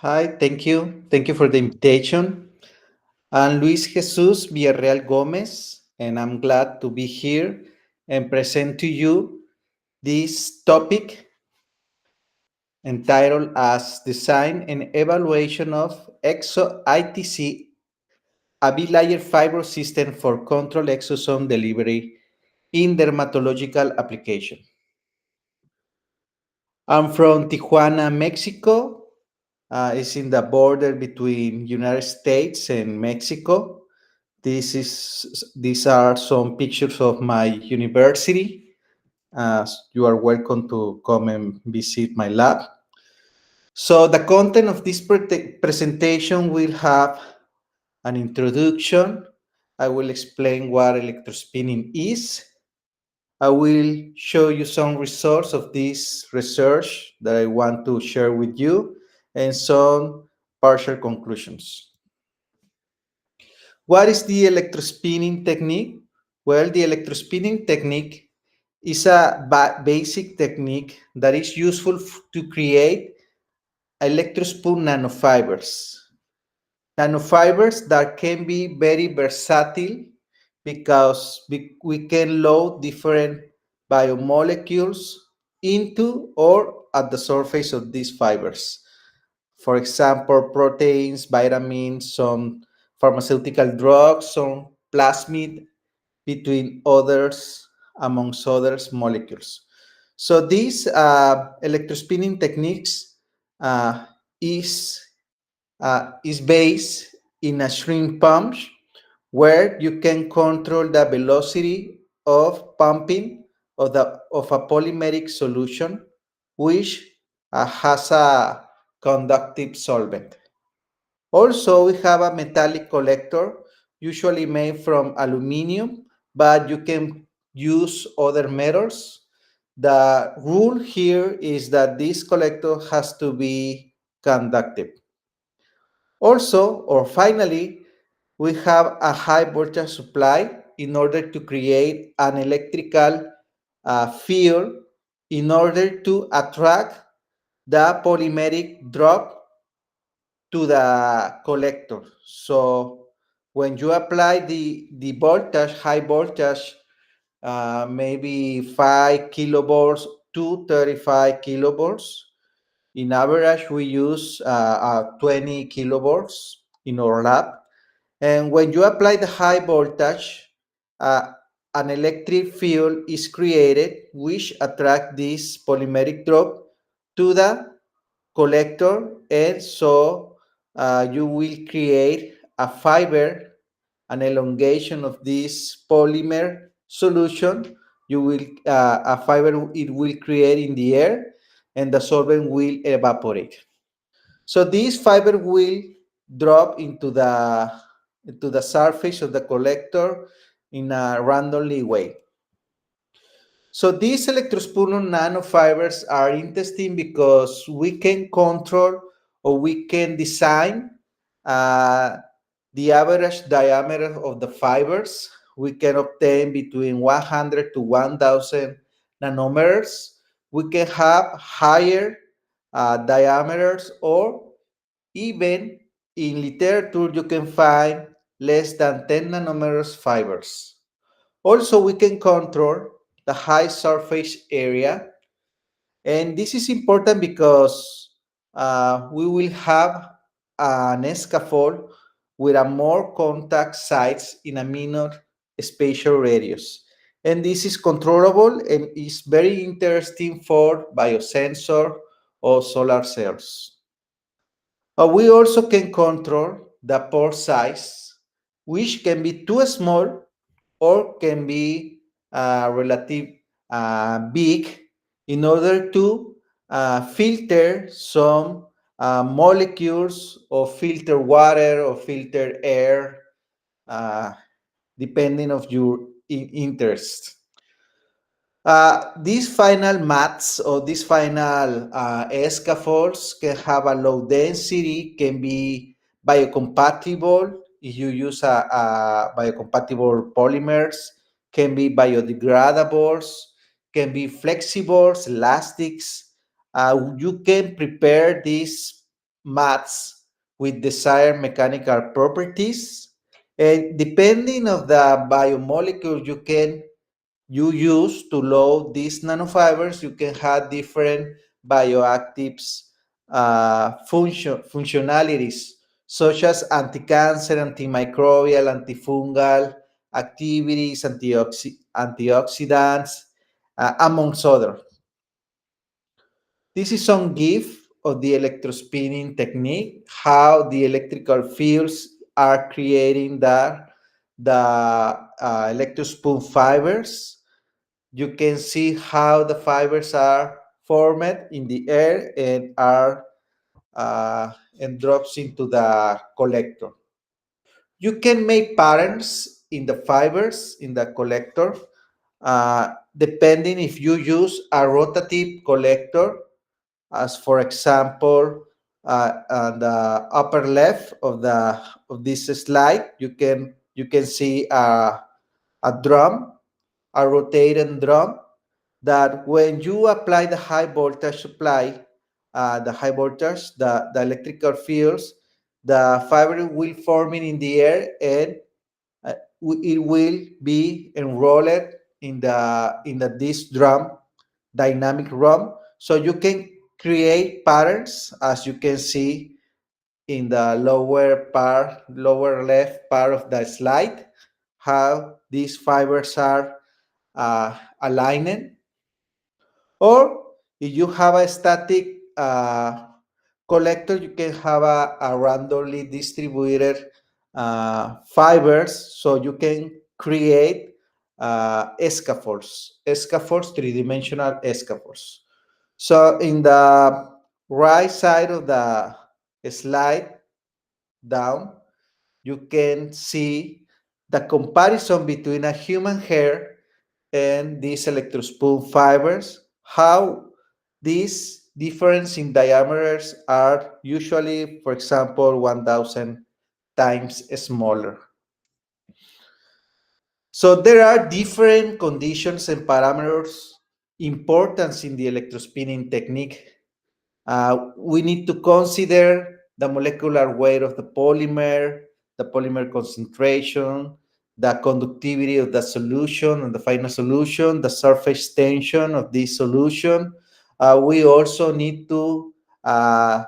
Hi, thank you. Thank you for the invitation. I'm Luis Jesus Villarreal Gomez, and I'm glad to be here and present to you this topic entitled as Design and Evaluation of exo-ITC, a bilayer fibrous system for control exosome delivery in dermatological application. I'm from Tijuana, Mexico. It's in the border between United States and Mexico. These are some pictures of my university. You are welcome to come and visit my lab. So the content of this presentation will have an introduction. I will explain what electrospinning is. I will show you some results of this research that I want to share with you and some partial conclusions. What is the electrospinning technique? Well, the electrospinning technique is a basic technique that is useful to create electrospoon nanofibers. Nanofibers that can be very versatile because we can load different biomolecules into or at the surface of these fibers. For example, proteins, vitamins, some pharmaceutical drugs, some plasmid, between others, amongst others, molecules. So these electrospinning techniques uh, is is based in a shrink pump where you can control the velocity of pumping of a polymeric solution, which has a conductive solvent. Also, we have a metallic collector, usually made from aluminum, but you can use other metals. The rule here is that this collector has to be conductive. Also, or finally, we have a high voltage supply in order to create an electrical field in order to attract the polymeric drop to the collector. So when you apply the voltage, high voltage, maybe 5 kilovolts to 35 kilovolts. In average, we use 20 kilovolts in our lab. And when you apply the high voltage, uh, an electric field is created which attract this polymeric drop to the collector, and so you will create a fiber, an elongation of this polymer solution. You will a fiber it will create in the air, and the solvent will evaporate. So this fiber will drop into the surface of the collector in a randomly way. So these electrospooner nanofibers are interesting because we can control or we can design uh, the average diameter of the fibers. We can obtain between 100 to 1000 nanometers. We can have higher diameters, or even in literature you can find less than 10 nanometers fibers. Also, we can control the high surface area, and this is important because we will have an scaffold with a more contact sites in a minor spatial radius. And this is controllable and is very interesting for biosensor or solar cells. We also can control the pore size, which can be too small or can be relative big, in order to filter some molecules or filter water or filter air, uh, depending of your interest. These final mats or these final scaffolds can have a low density, can be biocompatible if you use a biocompatible polymers, can be biodegradables, can be flexibles, elastics. You can prepare these mats with desired mechanical properties. And depending of the biomolecule you use to load these nanofibers, you can have different bioactives functionalities, such as anti-cancer, antimicrobial, antifungal activities, antioxidants, amongst others. This is some gift of the electrospinning technique, how the electrical fields are creating the electrospoon fibers. You can see how the fibers are formed in the air and are and drops into the collector. You can make patterns in the fibers in the collector, depending if you use a rotative collector, as for example, on the upper left of this slide, you can see a drum, a rotating drum, that when you apply the high voltage supply, the electrical fields, the fiber will forming in the air, and uh, it will be enrolled in this drum, dynamic drum. So you can create patterns, as you can see in the lower left part of the slide, how these fibers are aligned. Or if you have a static collector, you can have a randomly distributed fibers, so you can create scaffolds, three-dimensional scaffolds. So in the right side of the slide down, you can see the comparison between a human hair and these electrospoon fibers, how these difference in diameters are usually, for example, 1,000 times smaller. So there are different conditions and parameters importance in the electrospinning technique. We need to consider the molecular weight of the polymer concentration, the conductivity of the solution and the final solution, the surface tension of this solution. We also need to uh,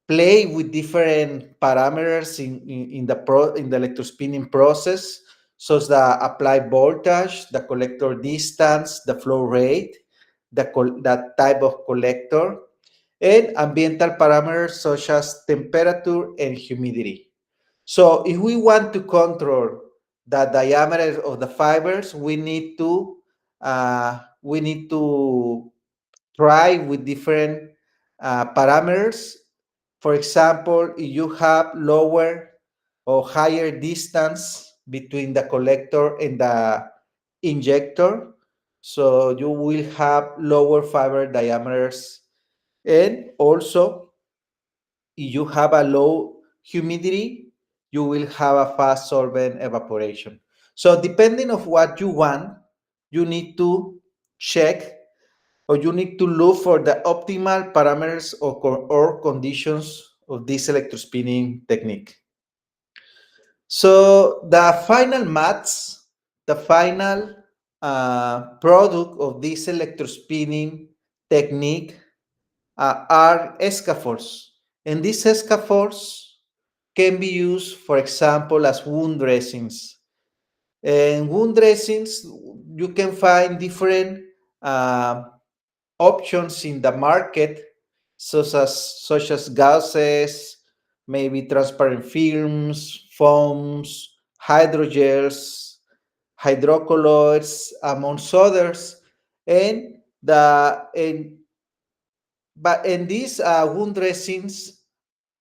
play with different parameters in the electrospinning process, such as the applied voltage, the collector distance, the flow rate, the type of collector, and ambiental parameters such as temperature and humidity. So if we want to control the diameter of the fibers, we need to try with different parameters. For example, if you have lower or higher distance between the collector and the injector, so you will have lower fiber diameters. And also, if you have a low humidity, you will have a fast solvent evaporation. So depending on what you want, you need to check, or you need to look for the optimal parameters or conditions of this electrospinning technique. So the final mats, the final product of this electrospinning technique are scaffolds. And these scaffolds can be used, for example, as wound dressings. And wound dressings, you can find different options in the market, such as gauzes, maybe transparent films, foams, hydrogels, hydrocolloids, amongst others. And the and these wound dressings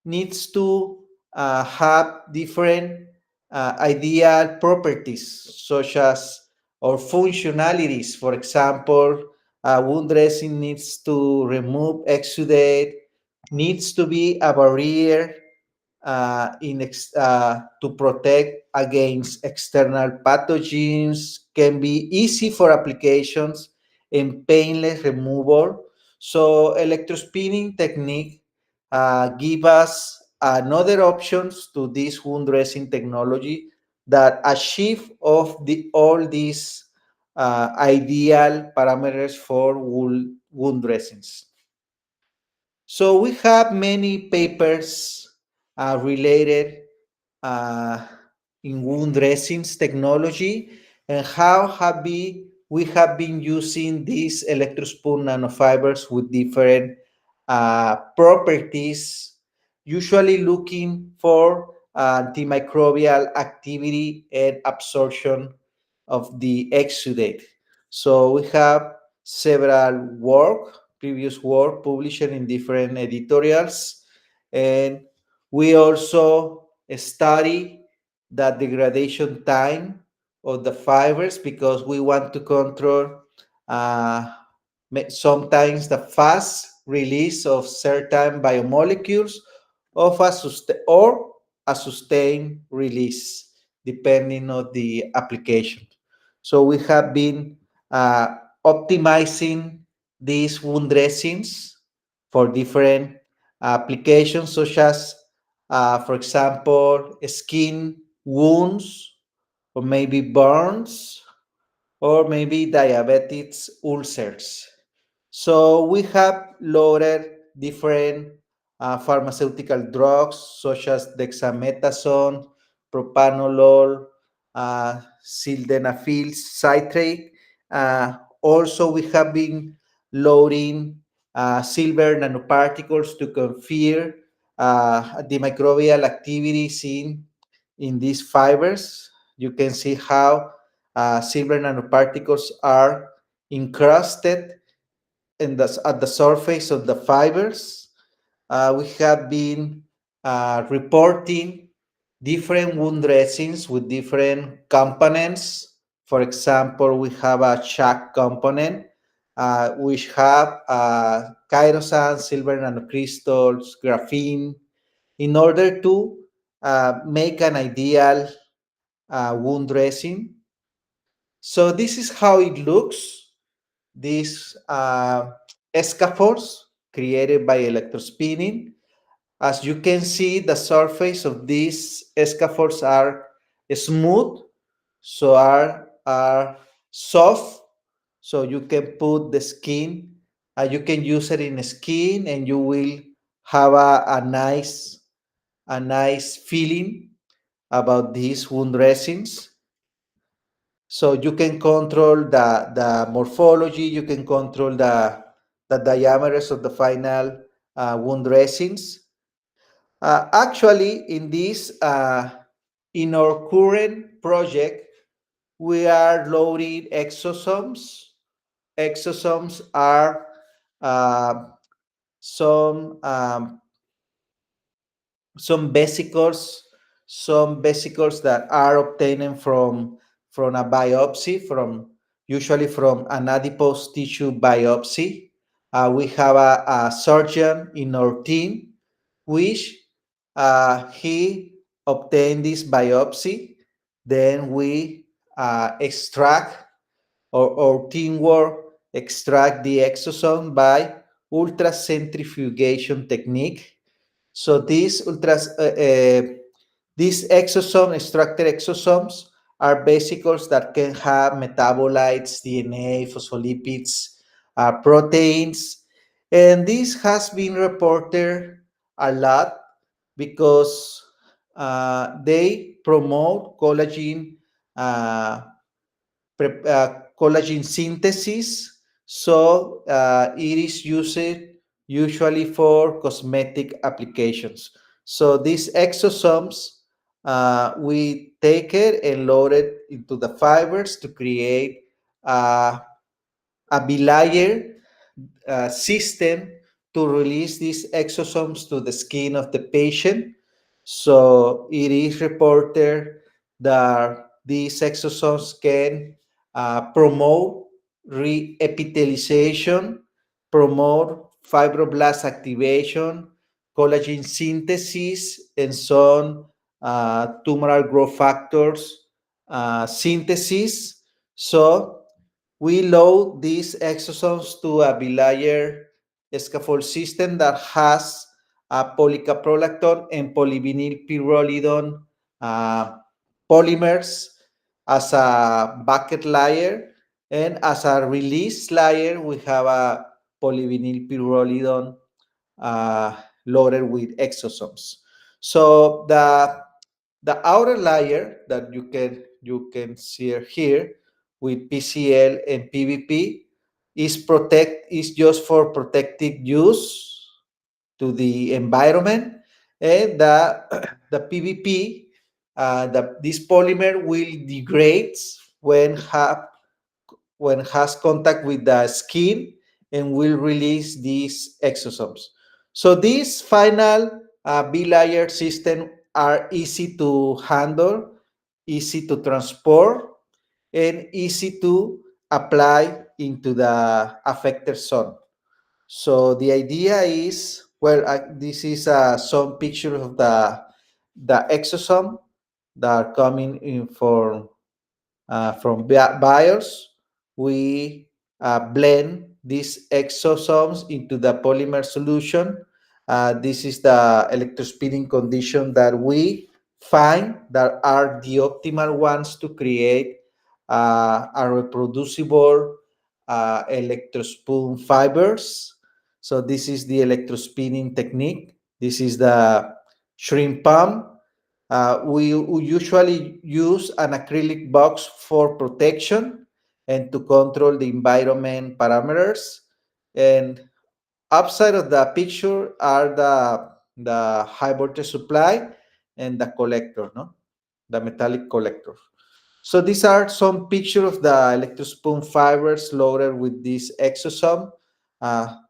needs to have different ideal properties, such as or functionalities. For example, wound dressing needs to remove exudate, needs to be a barrier to protect against external pathogens, can be easy for applications, and painless removal. So electrospinning technique give us another options to this wound dressing technology that achieve of all these ideal parameters for wound dressings. So we have many papers related uh, in wound dressings technology and how we have been using these electrospoon nanofibers with different properties, usually looking for antimicrobial activity and absorption of the exudate. So we have several previous work published in different editorials, and we also study the degradation time of the fibers because we want to control uh, sometimes the fast release of certain biomolecules of or a sustained release depending on the application. So we have been uh, optimizing these wound dressings for different applications, such as, for example, skin wounds, or maybe burns, or maybe diabetes ulcers. So we have loaded different pharmaceutical drugs such as dexamethasone, propanolol, sildenafil citrate. Also, we have been loading silver nanoparticles to confirm the microbial activity seen in these fibers. You can see how silver nanoparticles are encrusted at the surface of the fibers. We have been reporting different wound dressings with different components. For example, we have a shock component, which have chyrosine, silver nanocrystals, graphene, in order to make an ideal wound dressing. So this is how it looks. These scaffolds created by electrospinning. As you can see, the surface of these scaffolds are smooth, so are soft, so you can put the skin, you can use it in skin, and you will have a nice feeling about these wound dressings. So you can control the morphology, you can control the diameters of the final wound dressings. Actually, in our current project, we are loading exosomes. Exosomes are uh, some um, some vesicles, some vesicles that are obtained from a biopsy, from usually from an adipose tissue biopsy. We have a surgeon in our team, which he obtained this biopsy. Then we extract, or teamwork extract the exosome by ultracentrifugation technique. So these structured exosomes are vesicles that can have metabolites, DNA, phospholipids, proteins, and this has been reported a lot because they promote uh, collagen synthesis. So it is used usually for cosmetic applications. So these exosomes, we take it and load it into the fibers to create a bilayer system to release these exosomes to the skin of the patient. So it is reported that these exosomes can promote re-epithelialization, promote fibroblast activation, collagen synthesis, and some tumoral growth factors synthesis. So we load these exosomes to a bilayer scaffold system that has polycaprolactone and polyvinyl pyrrolidone polymers as a bucket layer, and as a release layer, we have a polyvinyl pyrrolidone loaded with exosomes. So the outer layer that you can see here with PCL and PVP is just for protective use to the environment, and the PVP, this polymer will degrade when has contact with the skin and will release these exosomes. So these final bilayer system are easy to handle, easy to transport, and easy to apply into the affected zone. So the idea is, well, this is some pictures of the exosome that are coming in from BIOS. We blend these exosomes into the polymer solution. This is the electrospinning condition that we find that are the optimal ones to create a reproducible electrospoon fibers. So this is the electrospinning technique. This is the shrimp pump. We usually use an acrylic box for protection and to control the environment parameters. And upside of the picture are the high voltage supply and the collector, no? The metallic collector. So these are some pictures of the electrospoon fibers loaded with this exosome.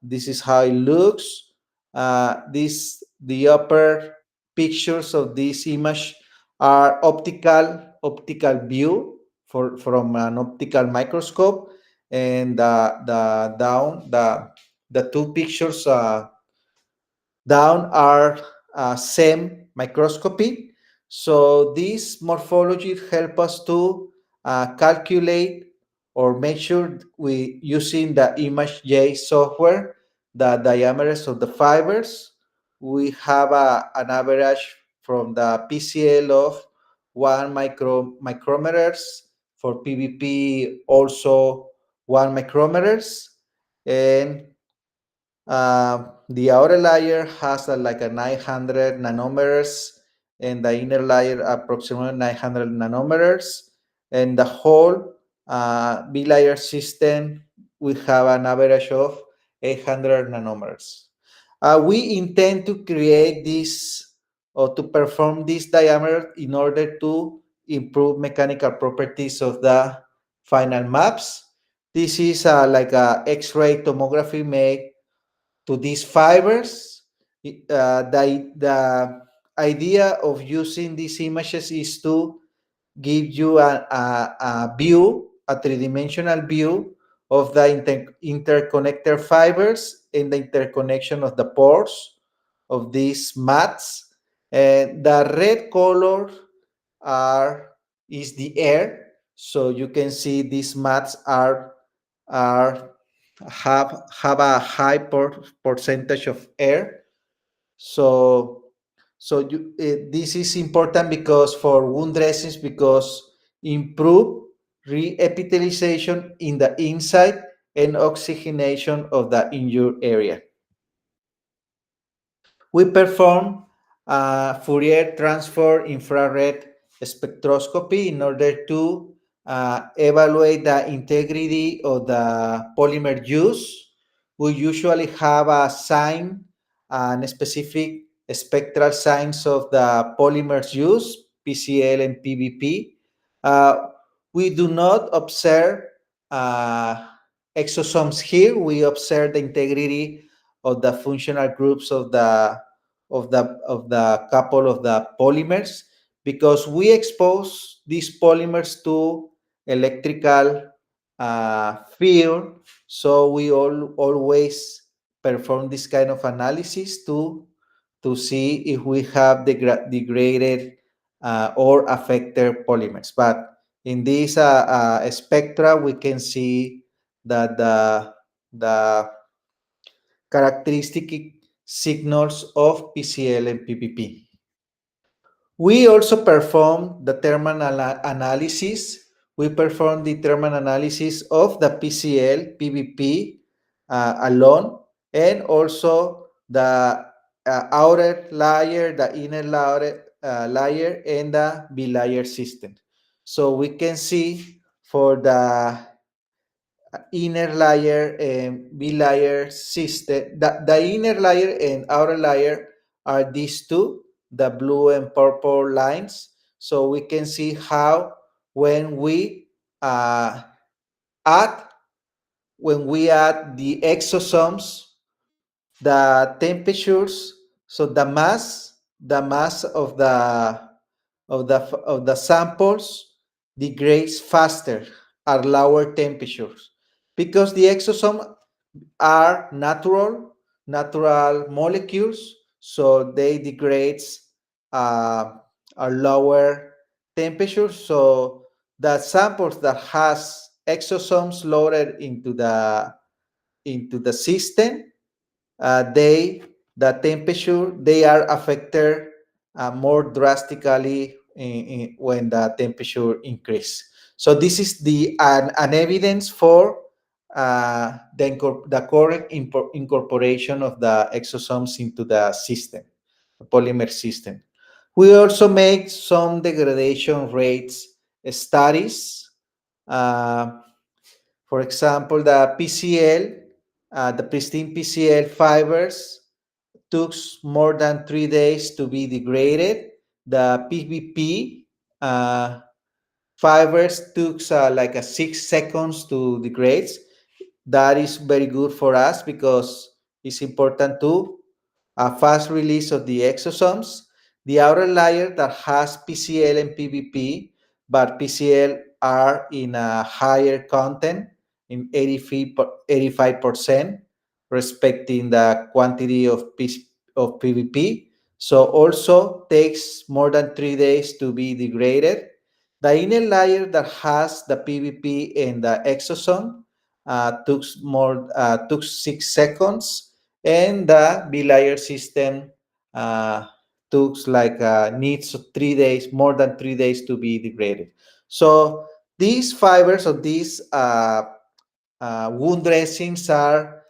This is how it looks. The upper pictures of this image are optical view from an optical microscope, and the two pictures down are SEM microscopy. So this morphology help us to calculate or measure using the ImageJ software the diameters of the fibers. We have an average from the PCL of 1 micrometers, for PVP also 1 micrometers, and the outer layer has like a 900 nanometers, and the inner layer approximately 900 nanometers. And the whole bilayer system, we have an average of 800 nanometers. We intend to create this or to perform this diameter in order to improve mechanical properties of the final maps. This is like a X-ray tomography made to these fibers. The idea of using these images is to give you a view, a three-dimensional view of the interconnector fibers and the interconnection of the pores of these mats. And the red color is the air. So you can see these mats are have a high percentage of air. This is important because for wound dressings, because improve re-epithelialization in the inside and oxygenation of the injured area. We perform Fourier transform infrared spectroscopy in order to evaluate the integrity of the polymer use. We usually have a sign and specific spectral signs of the polymers used, PCL and PVP. We do not observe exosomes here. We observe the integrity of the functional groups of the couple of the polymers, because we expose these polymers to electrical field. So we always perform this kind of analysis to see if we have degraded or affected polymers. But in this spectra, we can see that the characteristic signals of PCL and PPP. We also perform the thermal analysis. We perform the thermal analysis of the PCL, PVP alone, and also the outer layer, the inner layer, and the bilayer system. So we can see for the inner layer and bilayer system, the inner layer and outer layer are these two, the blue and purple lines. So we can see how when we uh, add the exosomes, the temperatures, so the mass of the samples degrades faster at lower temperatures because the exosome are natural molecules, so they degrades uh, at lower temperatures. So the samples that has exosomes loaded into the system, they the temperature they are affected more drastically when the temperature increase. So this is an evidence for the correct incorporation of the exosomes into the system, the polymer system. We also make some degradation rates studies. Uh, for example, the PCL, the pristine PCL fibers took more than 3 days to be degraded. The PVP fibers took like 6 seconds to degrade. That is very good for us because it's important to a fast release of the exosomes. The outer layer that has PCL and PVP, but PCL are in a higher content in 85%, respecting the quantity of PVP. So also takes more than 3 days to be degraded. The inner layer that has the PVP and the exosome took 6 seconds, and the bilayer system uh, took like needs 3 days, more than 3 days to be degraded. So these fibers of these wound dressings are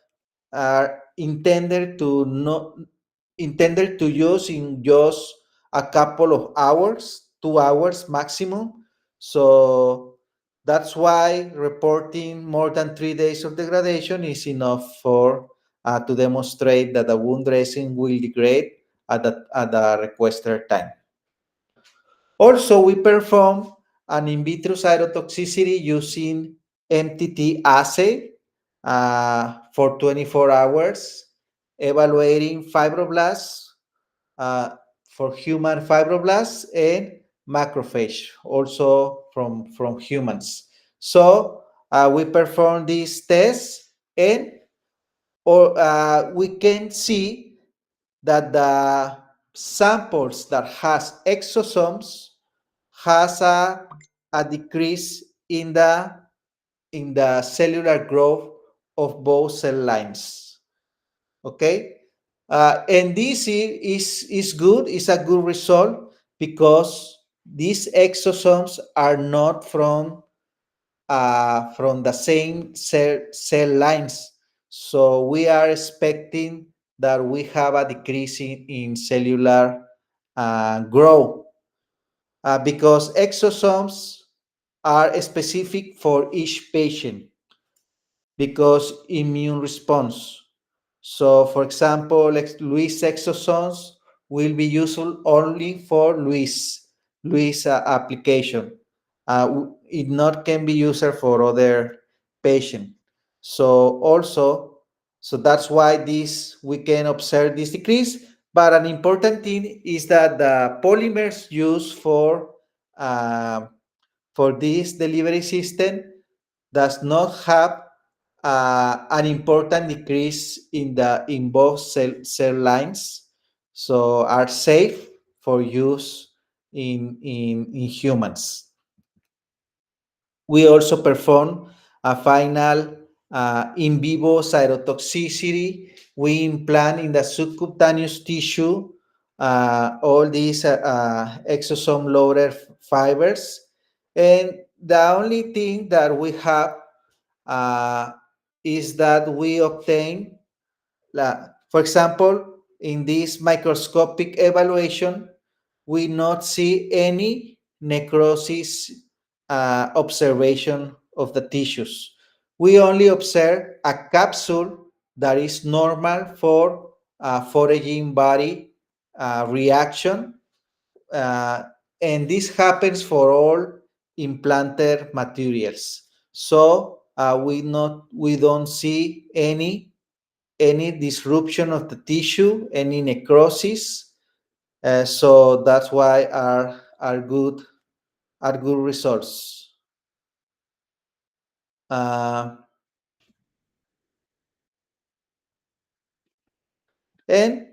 intended to use in just a couple of hours, 2 hours maximum. So that's why reporting more than 3 days of degradation is enough for to demonstrate that the wound dressing will degrade at the requested time. Also, we perform an in vitro cytotoxicity using MTT assay for 24 hours, evaluating fibroblasts for human fibroblasts and macrophage, also from humans. So we perform these tests, and we can see that the samples that has exosomes has a decrease in the cellular growth of both cell lines. Okay, and this is good. It's a good result because these exosomes are not from the same cell lines. So we are expecting that we have a decrease in cellular growth because exosomes are specific for each patient because immune response. So, for example, Luis exosomes will be useful only for Luis application. It not can be used for other patient. So also, so that's why this we can observe this decrease. But an important thing is that the polymers used for this delivery system does not have an important decrease in both cell lines, so are safe for use in humans. We also perform a final in vivo cytotoxicity. We implant in the subcutaneous tissue all these exosome loaded fibers. And the only thing that we have is that we obtain, for example, in this microscopic evaluation, we not see any necrosis observation of the tissues. We only observe a capsule that is normal for foraging body reaction, uh, and this happens for all implanted materials. So we don't see any disruption of the tissue, any necrosis. So that's why are good results. Uh, and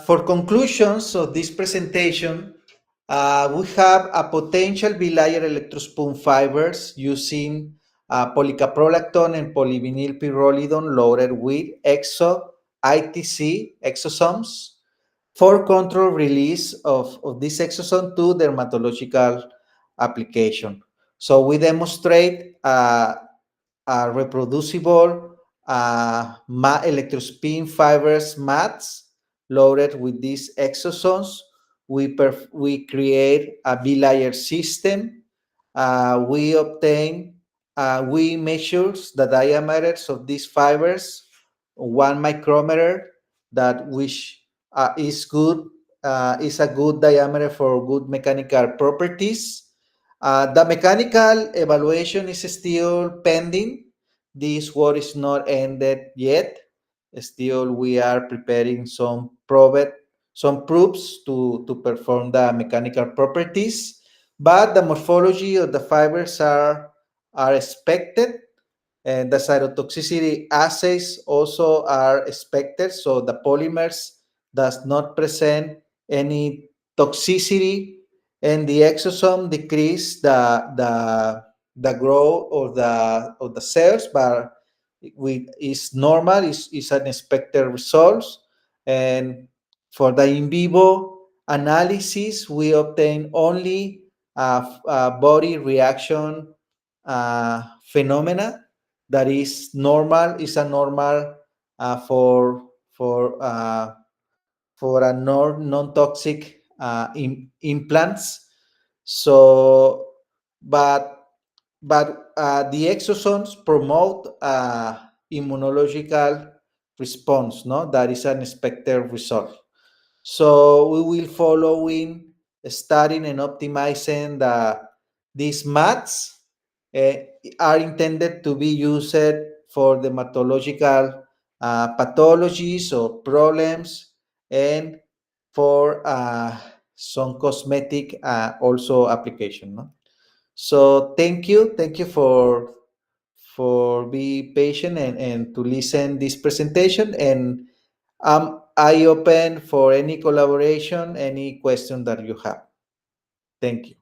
for conclusions of this presentation, we have a potential bilayer electrospoon fibers using polycaprolactone and polyvinyl pyrrolidone loaded with exo-ITC exosomes for control release of this exosome to dermatological application. So we demonstrate reproducible electrospin fibers mats loaded with these exosomes. We create a bilayer system. We measure the diameters of these fibers, 1 micrometer, that which is a good diameter for good mechanical properties. The mechanical evaluation is still pending. This work is not ended yet. Still, we are preparing some proofs to perform the mechanical properties, but the morphology of the fibers are expected, and the cytotoxicity assays also are expected. So the polymers does not present any toxicity, and the exosome decrease the growth of the cells, but is normal, is an expected results. And for the in vivo analysis, we obtain only body reaction phenomena that is normal, is a normal for a non-toxic implants. So, but the exosomes promote immunological response, no? That is an expected result. So we will follow in studying and optimizing these mats uh, are intended to be used for dermatological pathologies or problems, and for some cosmetic also application. No? So thank you for be patient and to listen this presentation, and I open for any collaboration, any question that you have. Thank you.